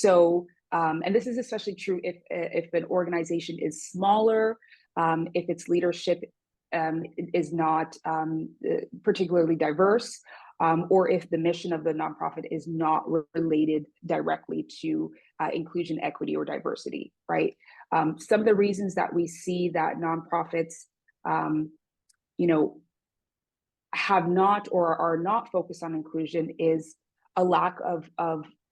So, and this is especially true if an organization is smaller, if its leadership is not particularly diverse, or if the mission of the nonprofit is not related directly to inclusion, equity, or diversity, right? Some of the reasons that we see that nonprofits, um, you know, have not or are not focused on inclusion is a lack of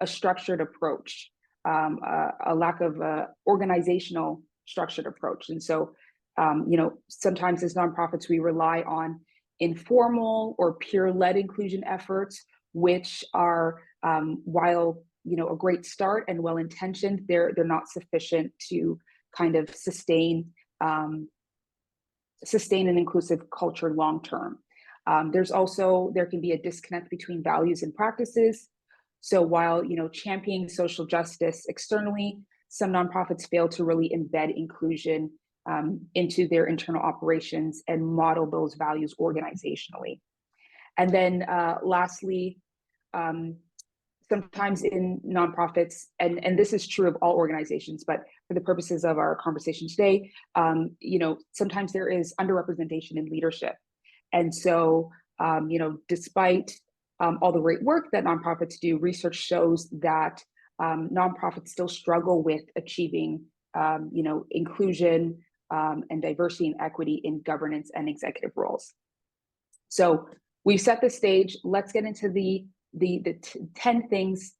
a structured approach, a lack of organizational structured approach. And so, sometimes as nonprofits, we rely on informal or peer-led inclusion efforts, which are, while a great start and well-intentioned, they're not sufficient to kind of sustain an inclusive culture long term. There can be a disconnect between values and practices. So while championing social justice externally, some nonprofits fail to really embed inclusion into their internal operations and model those values organizationally. And then lastly, um, sometimes in nonprofits, and this is true of all organizations, but for the purposes of our conversation today, sometimes there is underrepresentation in leadership. And so, despite all the great work that nonprofits do, research shows that nonprofits still struggle with achieving, inclusion and diversity and equity in governance and executive roles. So we've set the stage. Let's get into the 10 things